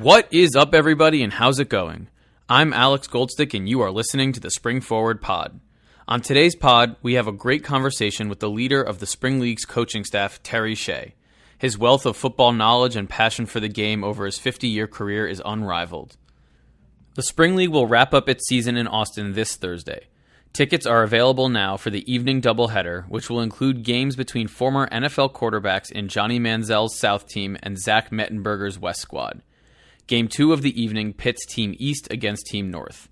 What is up, everybody, and how's it going? I'm Alex Goldstick, and you are listening to the Spring Forward Pod. On today's pod, we have a great conversation with the leader of the Spring League's coaching staff, Terry Shea. His wealth of football knowledge and passion for the game over his 50-year career is unrivaled. The Spring League will wrap up its season in Austin this Thursday. Tickets are available now for the evening doubleheader, which will include games between former NFL quarterbacks in Johnny Manziel's South team and Zach Mettenberger's West squad. Game 2 of the evening pits Team East against Team North.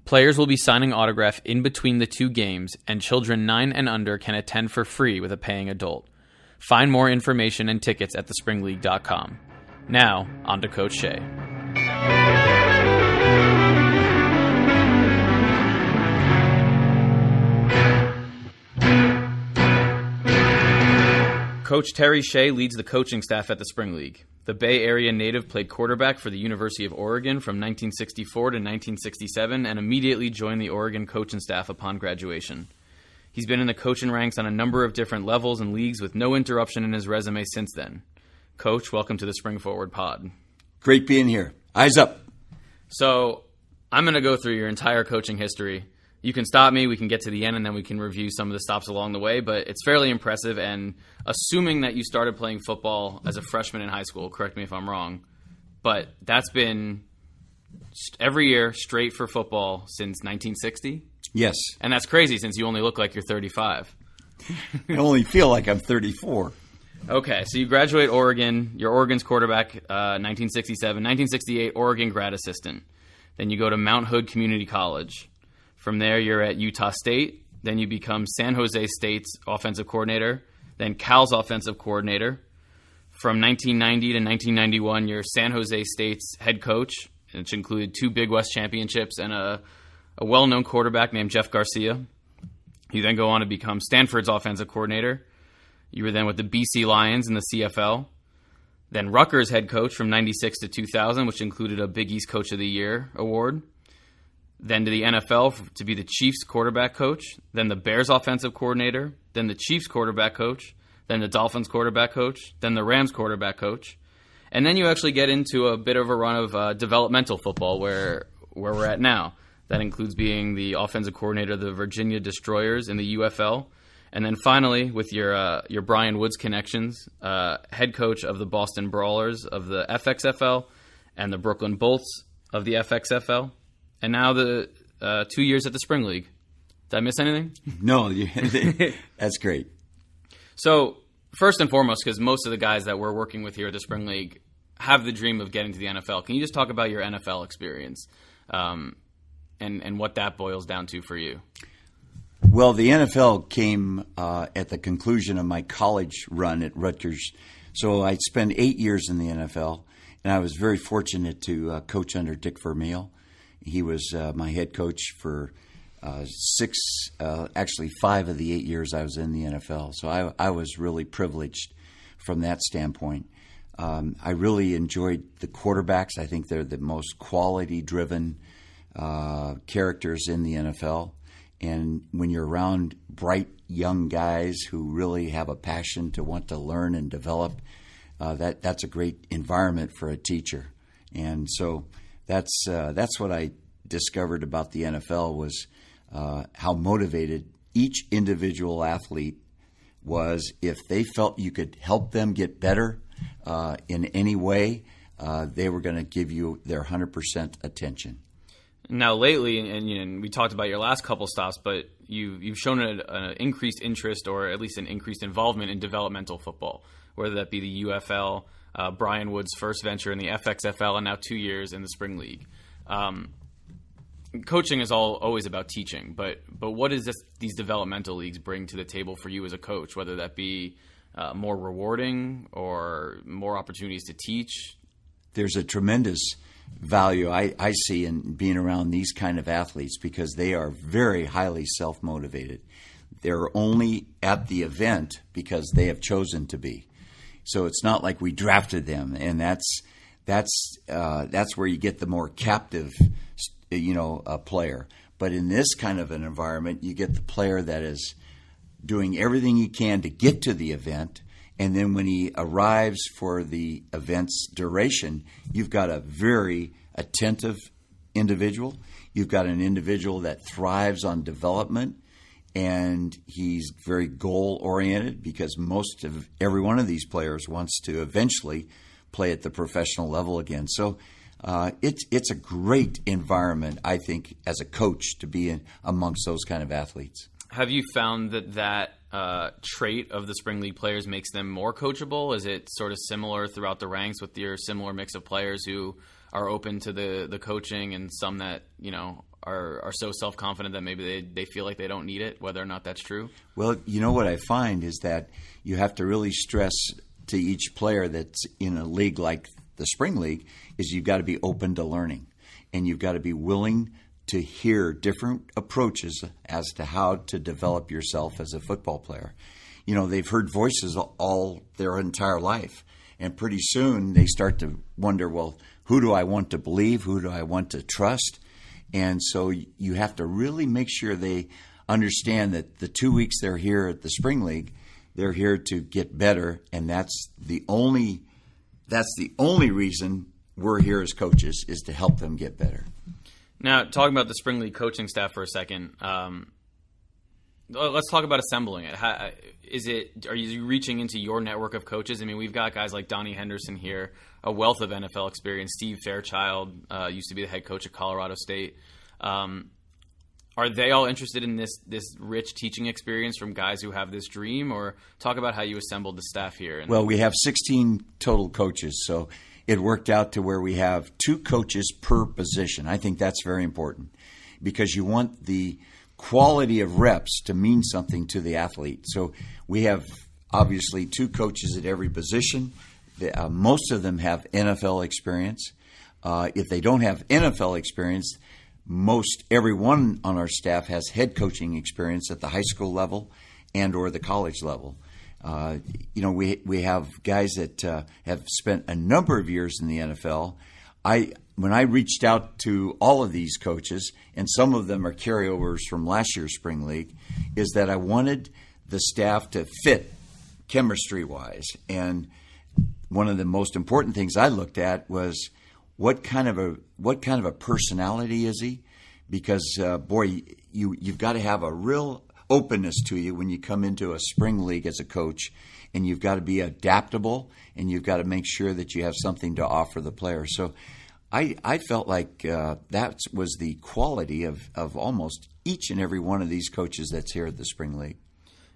Players will be signing autographs in between the two games, and children 9 and under can attend for free with a paying adult. Find more information and tickets at thespringleague.com. Now, on to Coach Shea. Coach Terry Shea leads the coaching staff at the Spring League. The Bay Area native played quarterback for the University of Oregon from 1964 to 1967 and immediately joined the Oregon coaching staff upon graduation. He's been in the coaching ranks on a number of different levels and leagues with no interruption in his resume since then. Coach, welcome to the Spring Forward Pod. Great being here. Eyes up. So I'm going to go through your entire coaching history. You can stop me, we can get to the end, and then we can review some of the stops along the way, but it's fairly impressive, and assuming that you started playing football as a freshman in high school, correct me if I'm wrong, but that's been every year straight for football since 1960? Yes. And that's crazy since you only look like you're 35. I only feel like I'm 34. Okay, so you graduate Oregon, you're Oregon's quarterback, 1967, 1968, Oregon grad assistant. Then you go to Mount Hood Community College. From there, you're at Utah State. Then you become San Jose State's offensive coordinator. Then Cal's offensive coordinator. From 1990 to 1991, you're San Jose State's head coach, which included 2 Big West championships and a well-known quarterback named Jeff Garcia. You then go on to become Stanford's offensive coordinator. You were then with the BC Lions in the CFL. Then Rutgers head coach from 96 to 2000, which included a Big East Coach of the Year award. Then to the NFL to be the Chiefs quarterback coach, then the Bears offensive coordinator, then the Chiefs quarterback coach, then the Dolphins quarterback coach, then the Rams quarterback coach. And then you actually get into a bit of a run of developmental football where we're at now. That includes being the offensive coordinator of the Virginia Destroyers in the UFL. And then finally, with your Brian Woods connections, head coach of the Boston Brawlers of the FXFL and the Brooklyn Bolts of the FXFL. And now the 2 years at the Spring League. Did I miss anything? No, that's great. So first and foremost, because most of the guys that we're working with here at the Spring League have the dream of getting to the NFL, can you just talk about your NFL experience and what that boils down to for you? Well, the NFL came at the conclusion of my college run at Rutgers. So I spent 8 years in the NFL, and I was very fortunate to coach under Dick Vermeil. He was my head coach for 5 of the 8 years I was in the NFL. So I was really privileged from that standpoint. I really enjoyed the quarterbacks. I think they're the most quality-driven characters in the NFL. And when you're around bright young guys who really have a passion to want to learn and develop, that's a great environment for a teacher. And so that's what I discovered about the NFL was how motivated each individual athlete was. If they felt you could help them get better in any way, they were going to give you their 100% attention. Now, lately, and we talked about your last couple stops, but you've shown an increased interest or at least an increased involvement in developmental football, whether that be the UFL, Brian Wood's first venture in the FXFL, and now 2 years in the Spring League. Coaching is always about teaching, but what does these developmental leagues bring to the table for you as a coach, whether that be more rewarding or more opportunities to teach? There's a tremendous value I see in being around these kind of athletes because they are very highly self-motivated. They're only at the event because they have chosen to be. So it's not like we drafted them, and that's where you get the more captive a player. But in this kind of an environment, you get the player that is doing everything he can to get to the event And then when he arrives for the event's duration, you've got a very attentive individual. You've got an individual that thrives on development, and he's very goal-oriented because most of every one of these players wants to eventually play at the professional level again. So it's a great environment, I think, as a coach to be in amongst those kind of athletes. Have you found that trait of the Spring League players makes them more coachable? Is it sort of similar throughout the ranks with your similar mix of players who are open to the coaching and some that, are so self-confident that maybe they feel like they don't need it, whether or not that's true? Well, what I find is that you have to really stress to each player that's in a league like the Spring League is you've got to be open to learning, and you've got to be willing to hear different approaches as to how to develop yourself as a football player. They've heard voices all their entire life, and pretty soon they start to wonder, well, who do I want to believe? Who do I want to trust? And so you have to really make sure they understand that the 2 weeks they're here at the Spring League, they're here to get better, and that's the only reason we're here as coaches, is to help them get better. Now, talking about the Spring League coaching staff for a second, let's talk about assembling it. Are you reaching into your network of coaches? I mean, we've got guys like Donnie Henderson here, a wealth of NFL experience. Steve Fairchild used to be the head coach at Colorado State. Are they all interested in this rich teaching experience from guys who have this dream? Or talk about how you assembled the staff here. Well, we have 16 total coaches, so it worked out to where we have 2 coaches per position. I think that's very important because you want the quality of reps to mean something to the athlete. So we have obviously 2 coaches at every position. Most of them have NFL experience. If they don't have NFL experience, everyone on our staff has head coaching experience at the high school level and or the college level. We have guys that have spent a number of years in the NFL. When I reached out to all of these coaches, and some of them are carryovers from last year's Spring League, is that I wanted the staff to fit chemistry-wise. And one of the most important things I looked at was what kind of a personality is he? Because you've got to have a real openness to you when you come into a Spring League as a coach, and you've got to be adaptable, and you've got to make sure that you have something to offer the player. So I felt like that was the quality of almost each and every one of these coaches that's here at the Spring League.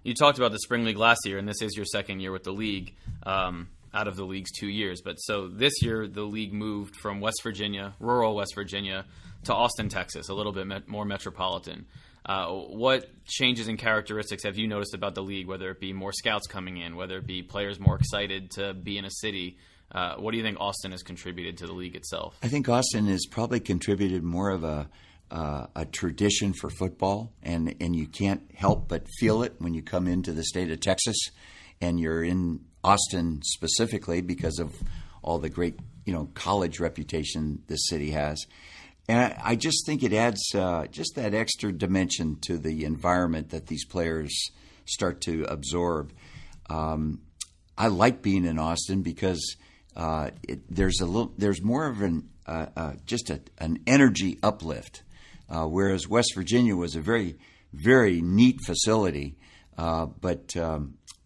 You talked about the Spring League last year, and this is your second year with the league, out of the league's 2 years. But so this year, the league moved from West Virginia, rural West Virginia, to Austin, Texas, a little bit more metropolitan. What changes and characteristics have you noticed about the league, whether it be more scouts coming in, whether it be players more excited to be in a city? What do you think Austin has contributed to the league itself? I think Austin has probably contributed more of a tradition for football, and you can't help but feel it when you come into the state of Texas, and you're in Austin specifically because of all the great college reputation this city has. And I just think it adds just that extra dimension to the environment that these players start to absorb. I like being in Austin because there's more of an energy uplift, whereas West Virginia was a very, very neat facility, but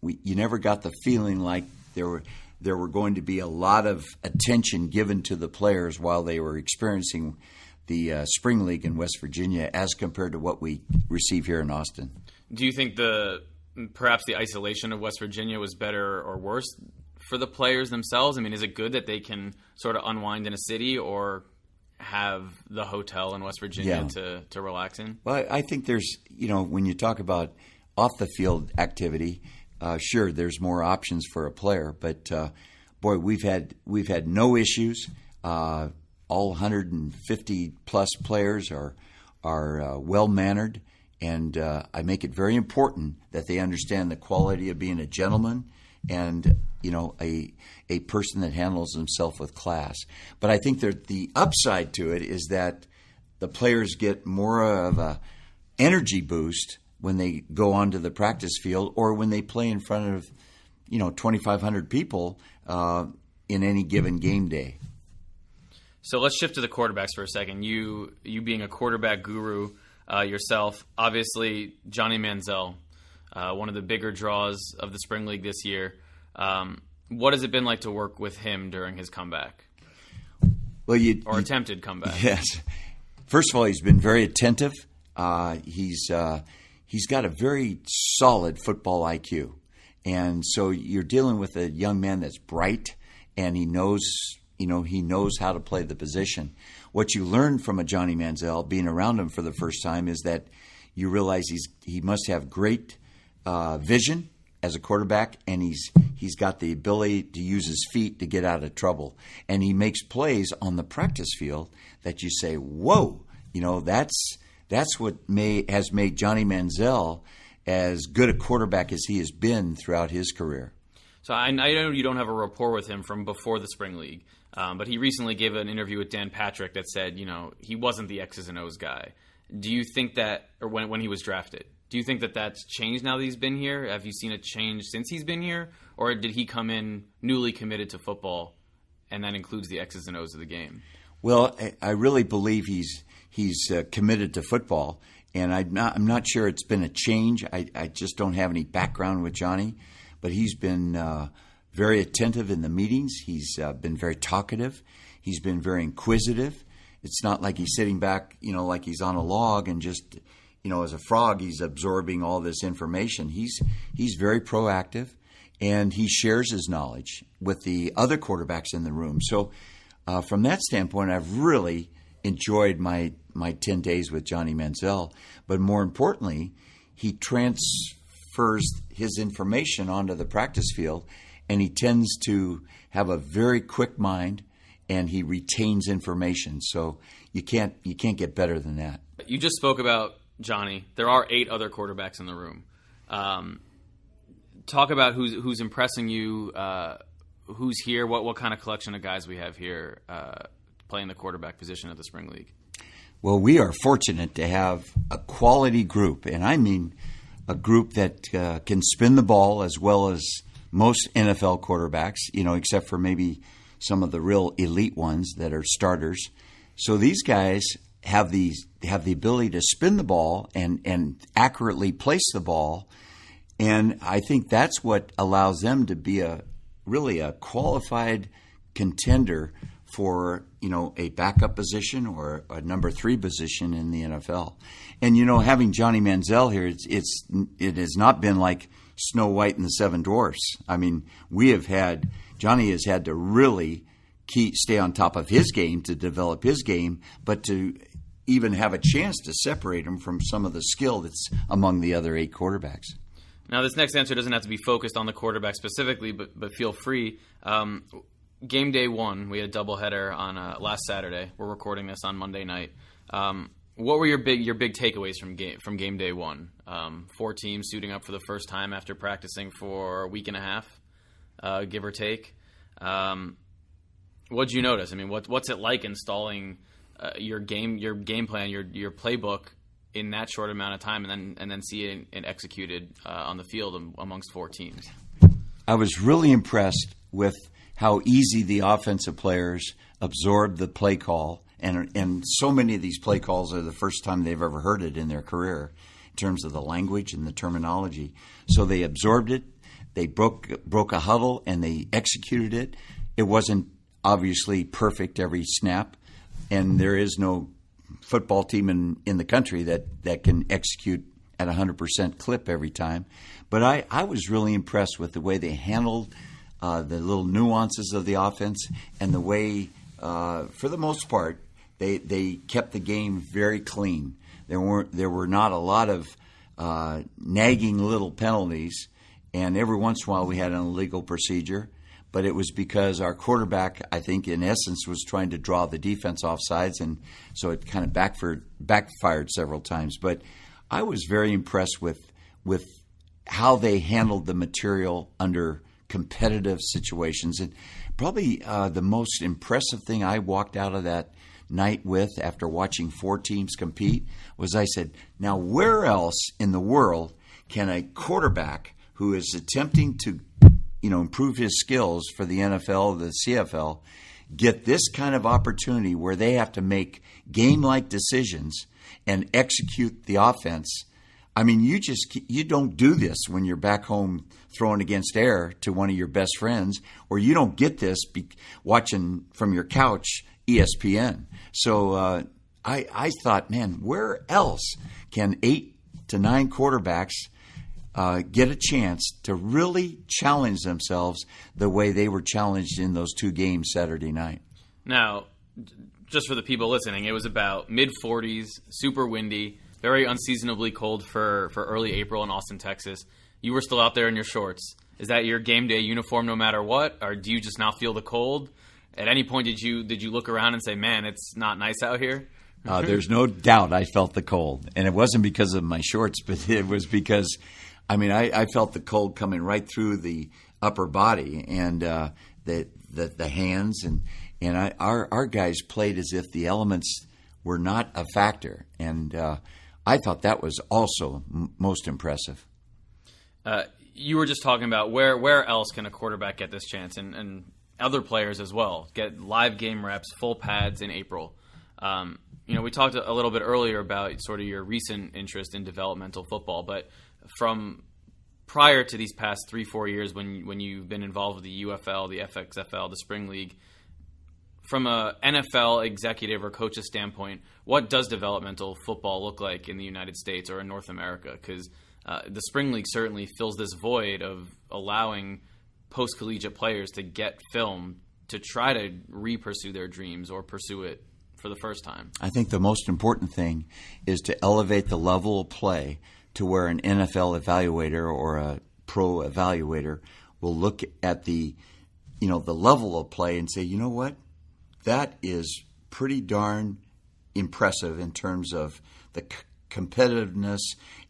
you never got the feeling like there were going to be a lot of attention given to the players while they were experiencing the Spring League in West Virginia as compared to what we receive here in Austin. Do you think perhaps the isolation of West Virginia was better or worse for the players themselves? I mean, is it good that they can sort of unwind in a city or have the hotel in West Virginia to relax in? Well, I think there's, when you talk about off-the-field activity, sure, there's more options for a player. But, we've had no issues. All 150-plus players are well-mannered, and I make it very important that they understand the quality of being a gentleman and a person that handles himself with class. But I think that the upside to it is that the players get more of a energy boost when they go onto the practice field or when they play in front of 2,500 people in any given game day. So let's shift to the quarterbacks for a second. You being a quarterback guru yourself, obviously Johnny Manziel, one of the bigger draws of the Spring League this year. What has it been like to work with him during his comeback? Well, attempted comeback. Yes. First of all, he's been very attentive. He's got a very solid football IQ, and so you're dealing with a young man that's bright, and he knows how to play the position. What you learn from a Johnny Manziel, being around him for the first time, is that you realize he must have great vision as a quarterback, and he's got the ability to use his feet to get out of trouble. And he makes plays on the practice field that you say, whoa, that's what has made Johnny Manziel as good a quarterback as he has been throughout his career. So I know you don't have a rapport with him from before the Spring League, but he recently gave an interview with Dan Patrick that said, he wasn't the X's and O's guy. Do you think that, or when he was drafted, do you think that that's changed now that he's been here? Have you seen a change since he's been here? Or did he come in newly committed to football, and that includes the X's and O's of the game? Well, I really believe he's committed to football, and I'm not sure it's been a change. I just don't have any background with Johnny, but he's been very attentive in the meetings. He's been very talkative. He's been very inquisitive. It's not like he's sitting back, like he's on a log and just, as a frog, he's absorbing all this information. He's very proactive, and he shares his knowledge with the other quarterbacks in the room. So from that standpoint, I've really enjoyed my 10 days with Johnny Manziel. But more importantly, he transfers his information onto the practice field, and he tends to have a very quick mind, and he retains information. So you can't get better than that. You just spoke about Johnny. There are 8 other quarterbacks in the room. Talk about who's impressing you, who's here, what kind of collection of guys we have here playing the quarterback position at the Spring League. Well, we are fortunate to have a quality group, and I mean a group that can spin the ball as well as most NFL quarterbacks, except for maybe some of the real elite ones that are starters. So these guys have the ability to spin the ball and accurately place the ball, and I think that's what allows them to be really a qualified contender for a backup position or a number 3 position in the NFL. And having Johnny Manziel here, it has not been like Snow White and the Seven Dwarfs. I mean, Johnny has had to really stay on top of his game to develop his game, but to even have a chance to separate him from some of the skill that's among the other 8 quarterbacks. Now, this next answer doesn't have to be focused on the quarterback specifically, but feel free. Game day 1, we had a doubleheader on last Saturday. We're recording this on Monday night. What were your big takeaways from game day 1? 4 teams suiting up for the first time after practicing for a week and a half, give or take. What'd you notice? I mean, what's it like installing your game plan, your playbook in that short amount of time, and then see it executed on the field amongst 4 teams? I was really impressed with how easy the offensive players absorbed the play call, and so many of these play calls are the first time they've ever heard it in their career in terms of the language and the terminology. So they absorbed it, they broke a huddle, and they executed it. It wasn't obviously perfect every snap, and there is no football team in the country that can execute at 100% clip every time. But I was really impressed with the way they handled the little nuances of the offense, and the way, for the most part, they kept the game very clean. There were not a lot of nagging little penalties, and every once in a while we had an illegal procedure. But it was because our quarterback, I think, in essence, was trying to draw the defense off sides, and so it kind of backfired several times. But I was very impressed with how they handled the material under competitive situations. And probably the most impressive thing I walked out of that night with, after watching 4 teams compete, was I said, now where else in the world can a quarterback who is attempting to improve his skills for the NFL, the CFL, get this kind of opportunity where they have to make game-like decisions and execute the offense. I mean, you don't do this when you're back home throwing against air to one of your best friends, or you don't get this watching from your couch ESPN. So I thought, man, where else can 8 to 9 quarterbacks get a chance to really challenge themselves the way they were challenged in those 2 games Saturday night? Now, just for the people listening, it was about mid-40s, super windy, very unseasonably cold for early April in Austin, Texas. You were still out there in your shorts. Is that your game day uniform no matter what, or do you just now feel the cold? At any point did you look around and say, man, it's not nice out here? There's no doubt I felt the cold. And it wasn't because of my shorts, but it was because, I felt the cold coming right through the upper body and the hands. And our guys played as if the elements were not a factor. And I thought that was also most impressive. You were just talking about where else can a quarterback get this chance, and other players as well, get live game reps, full pads in April. We talked a little bit earlier about sort of your recent interest in developmental football, but from prior to these past 3-4 years when you've been involved with the UFL, the FXFL, the Spring League, from a NFL executive or coach's standpoint, what does developmental football look like in the United States or in North America? Because the Spring League certainly fills this void of allowing post-collegiate players to get film to try to re-pursue their dreams or pursue it for the first time. I think the most important thing is to elevate the level of play to where an NFL evaluator or a pro evaluator will look at the level of play and say, you know what? That is pretty darn impressive in terms of the competitiveness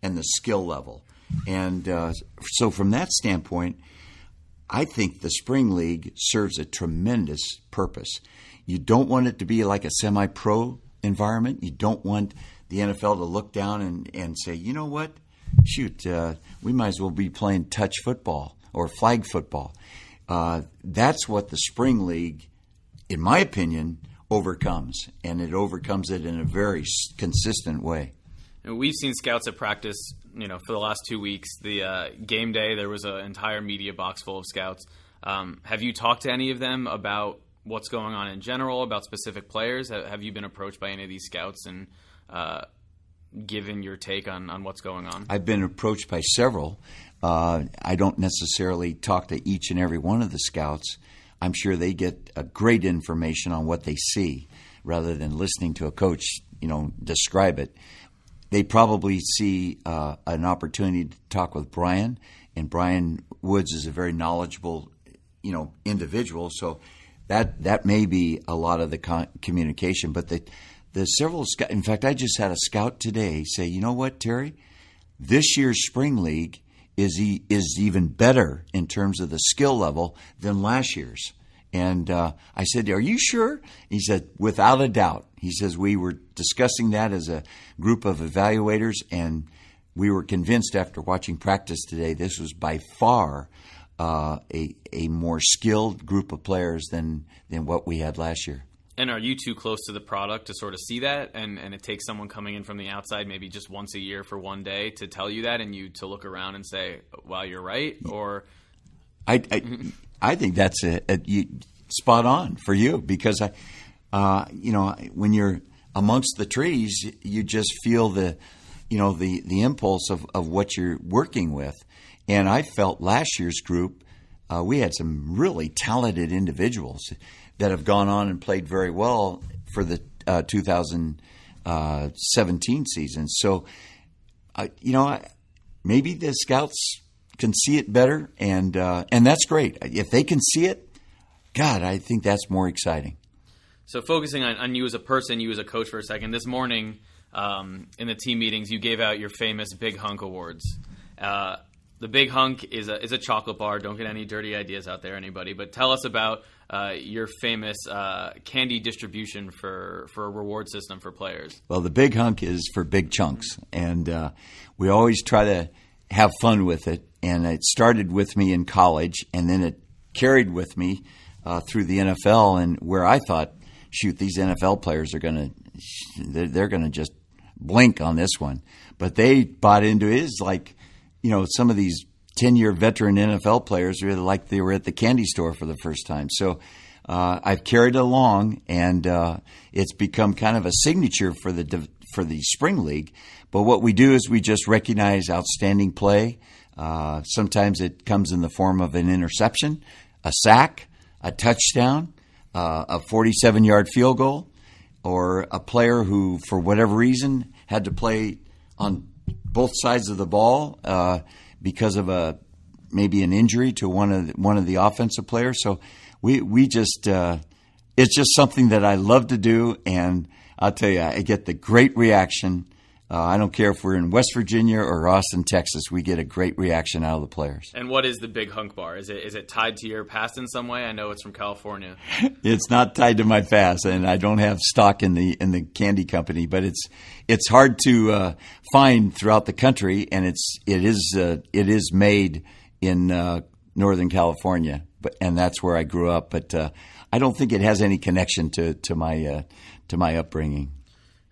and the skill level. And so from that standpoint, I think the Spring League serves a tremendous purpose. You don't want it to be like a semi-pro environment. You don't want the NFL to look down and say, you know what? Shoot, we might as well be playing touch football or flag football. That's what the Spring League, in my opinion, overcomes, and it overcomes it in a very consistent way. And we've seen scouts at practice, for the last 2 weeks. The game day, there was an entire media box full of scouts. Have you talked to any of them about what's going on in general, about specific players? Have you been approached by any of these scouts and given your take on what's going on? I've been approached by several. I don't necessarily talk to each and every one of the scouts. I'm sure they get great information on what they see rather than listening to a coach, describe it. They probably see an opportunity to talk with Brian, and Brian Woods is a very knowledgeable, individual. So that may be a lot of the communication. But the several scouts, in fact, I just had a scout today say, you know what, Terry, this year's Spring League is even better in terms of the skill level than last year's. And I said, are you sure? He said, without a doubt. He says, we were discussing that as a group of evaluators, and we were convinced after watching practice today this was by far a more skilled group of players than what we had last year. And are you too close to the product to sort of see that? And it takes someone coming in from the outside maybe just once a year for one day to tell you that, and you to look around and say, well, you're right? Or I think that's spot on for you, because when you're amongst the trees, you just feel the impulse of what you're working with. And I felt last year's group, we had some really talented individuals that have gone on and played very well for the 2017 season. So, maybe the scouts can see it better, and that's great. If they can see it, God, I think that's more exciting. So focusing on you as a person, you as a coach for a second, this morning in the team meetings, you gave out your famous Big Hunk Awards. The Big Hunk is a chocolate bar. Don't get any dirty ideas out there, anybody. But tell us about your famous candy distribution for a reward system for players. Well, the Big Hunk is for big chunks, and we always try to have fun with it. and it started with me in college, and then it carried with me through the NFL, and where I thought, shoot, these NFL players are they're going to just blink on this one. But they bought into it. It's like, some of these 10-year veteran NFL players are like they were at the candy store for the first time. So I've carried it along, and it's become kind of a signature for the Spring League. But what we do is we just recognize outstanding play. Sometimes it comes in the form of an interception, a sack, a touchdown, a 47-yard field goal, or a player who, for whatever reason, had to play on both sides of the ball because of maybe an injury to one of the offensive players. So we just it's just something that I love to do, and I'll tell you, I get the great reaction. I don't care if we're in West Virginia or Austin, Texas. We get a great reaction out of the players. And what is the big hunk bar? Is it tied to your past in some way? I know it's from California. It's not tied to my past, and I don't have stock in the candy company. But it's hard to find throughout the country, and it is made in Northern California, and that's where I grew up. But I don't think it has any connection to my upbringing.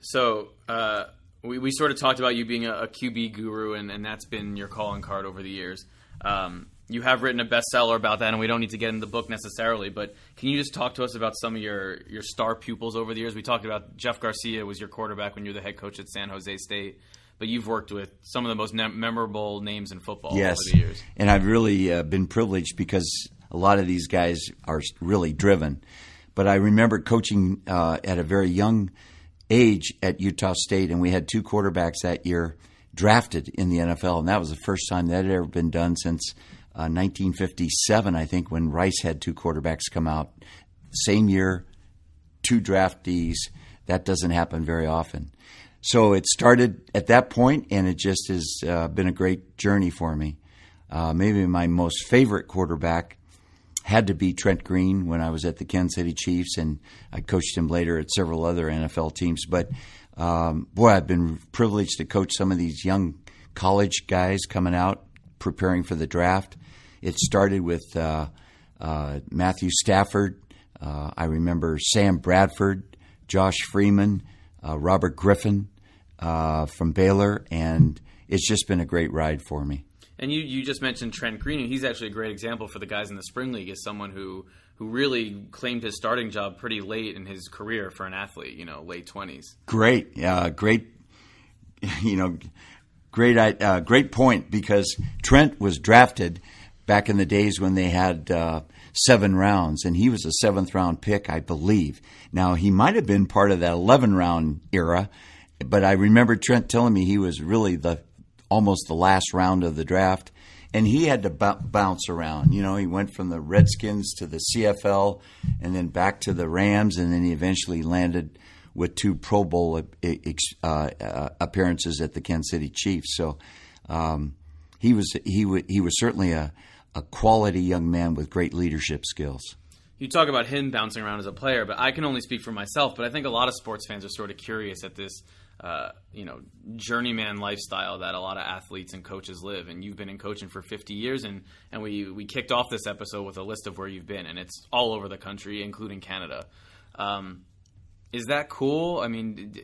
So. We sort of talked about you being a QB guru, and that's been your calling card over the years. You have written a bestseller about that, and we don't need to get into the book necessarily, but can you just talk to us about some of your star pupils over the years? We talked about Jeff Garcia was your quarterback when you were the head coach at San Jose State, but you've worked with some of the most memorable names in football over the years. And I've really been privileged because a lot of these guys are really driven. But I remember coaching at a very young age at Utah State, and we had 2 quarterbacks that year drafted in the NFL, and that was the first time that had ever been done since 1957, I think, when Rice had 2 quarterbacks come out. Same year, 2 draftees. That doesn't happen very often. So it started at that point, and it just has been a great journey for me. Maybe my most favorite quarterback had to be Trent Green when I was at the Kansas City Chiefs, and I coached him later at several other NFL teams. But, I've been privileged to coach some of these young college guys coming out, preparing for the draft. It started with Matthew Stafford. I remember Sam Bradford, Josh Freeman, Robert Griffin from Baylor, and it's just been a great ride for me. And you just mentioned Trent Green, and he's actually a great example for the guys in the Spring League as someone who really claimed his starting job pretty late in his career for an athlete, late 20s. Great, great point, because Trent was drafted back in the days when they had 7 rounds, and he was a 7th-round pick, I believe. Now, he might have been part of that 11-round era, but I remember Trent telling me he was really almost the last round of the draft, and he had to bounce around. He went from the Redskins to the CFL and then back to the Rams, and then he eventually landed with 2 Pro Bowl appearances at the Kansas City Chiefs. So he was certainly a quality young man with great leadership skills. You talk about him bouncing around as a player, but I can only speak for myself. But I think a lot of sports fans are sort of curious at this journeyman lifestyle that a lot of athletes and coaches live. And you've been in coaching for 50 years, and we kicked off this episode with a list of where you've been, and it's all over the country, including Canada. Is that cool? I mean,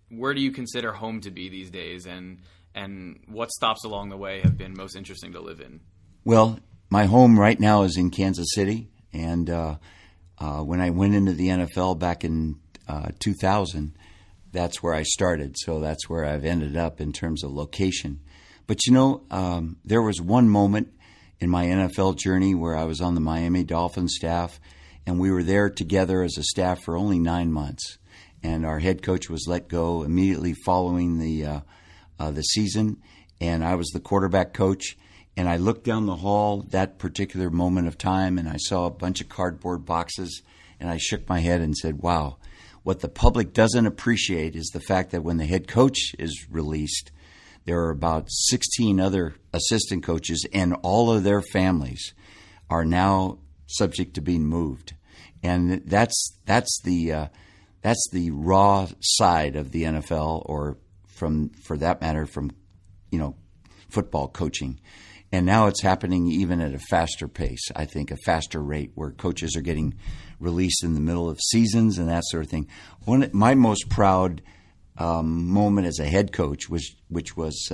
where do you consider home to be these days, and what stops along the way have been most interesting to live in? Well, my home right now is in Kansas City, and when I went into the NFL back in 2000, that's where I started. So that's where I've ended up in terms of location. But there was one moment in my NFL journey where I was on the Miami Dolphins staff, and we were there together as a staff for only 9 months. And our head coach was let go immediately following the season, and I was the quarterback coach. And I looked down the hall that particular moment of time, and I saw a bunch of cardboard boxes, and I shook my head and said, wow, what the public doesn't appreciate is the fact that when the head coach is released, there are about 16 other assistant coaches, and all of their families are now subject to being moved. And that's the raw side of the NFL, or for that matter, from football coaching. And now it's happening even at a faster pace, I think, a faster rate, where coaches are getting released in the middle of seasons and that sort of thing. My most proud moment as a head coach which was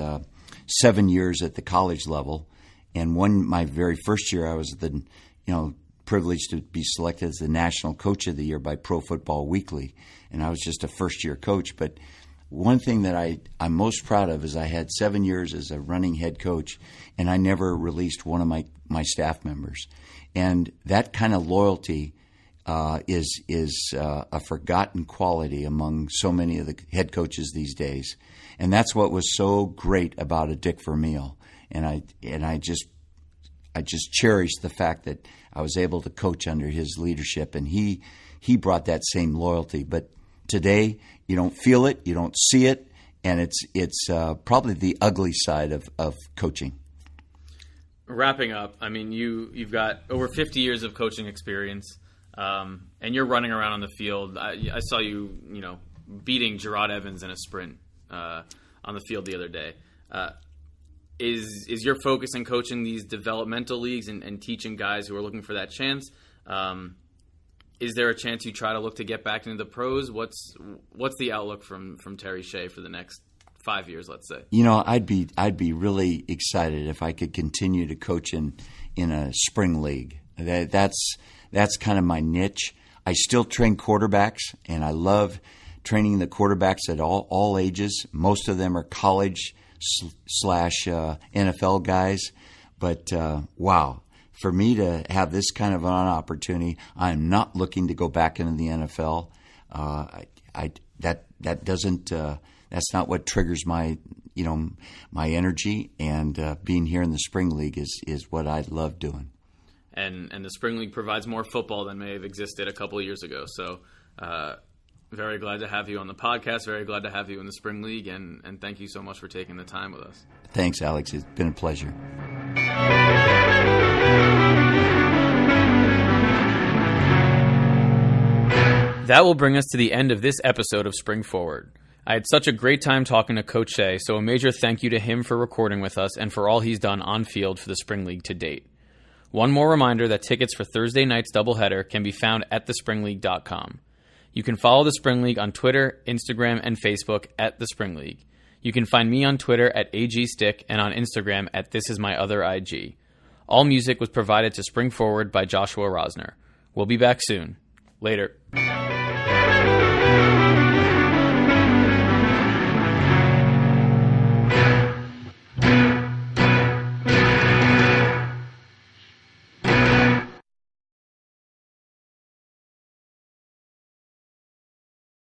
7 years at the college level, and my very first year I was privileged to be selected as the National Coach of the Year by Pro Football Weekly, and I was just a first-year coach. But one thing that I'm most proud of is I had 7 years as a running head coach, and I never released one of my staff members. And that kind of loyalty is a forgotten quality among so many of the head coaches these days. And that's what was so great about a Dick Vermeil. And I just cherished the fact that I was able to coach under his leadership, and he brought that same loyalty. But today, you don't feel it, you don't see it, and it's probably the ugly side of coaching. Wrapping up, I mean, you've got over 50 years of coaching experience, and you're running around on the field. I saw you, beating Gerard Evans in a sprint on the field the other day. Is your focus in coaching these developmental leagues and teaching guys who are looking for that chance? Is there a chance you try to look to get back into the pros? What's the outlook from Terry Shea for the next 5 years, let's say? I'd be really excited if I could continue to coach in a spring league. That's kind of my niche. I still train quarterbacks, and I love training the quarterbacks at all ages. Most of them are college / NFL guys. But wow, for me to have this kind of an opportunity, I'm not looking to go back into the NFL. That doesn't. That's not what triggers my energy. And being here in the spring league is what I love doing. And the spring league provides more football than may have existed a couple of years ago. So. Very glad to have you on the podcast. Very glad to have you in the Spring League, and thank you so much for taking the time with us. Thanks, Alex. It's been a pleasure. That will bring us to the end of this episode of Spring Forward. I had such a great time talking to Coach Shea, so a major thank you to him for recording with us and for all he's done on field for the Spring League to date. One more reminder that tickets for Thursday night's doubleheader can be found at thespringleague.com. You can follow the Spring League on Twitter, Instagram, and Facebook at the Spring League. You can find me on Twitter at AGStick and on Instagram at ThisIsMyOtherIG. All music was provided to Spring Forward by Joshua Rosner. We'll be back soon. Later.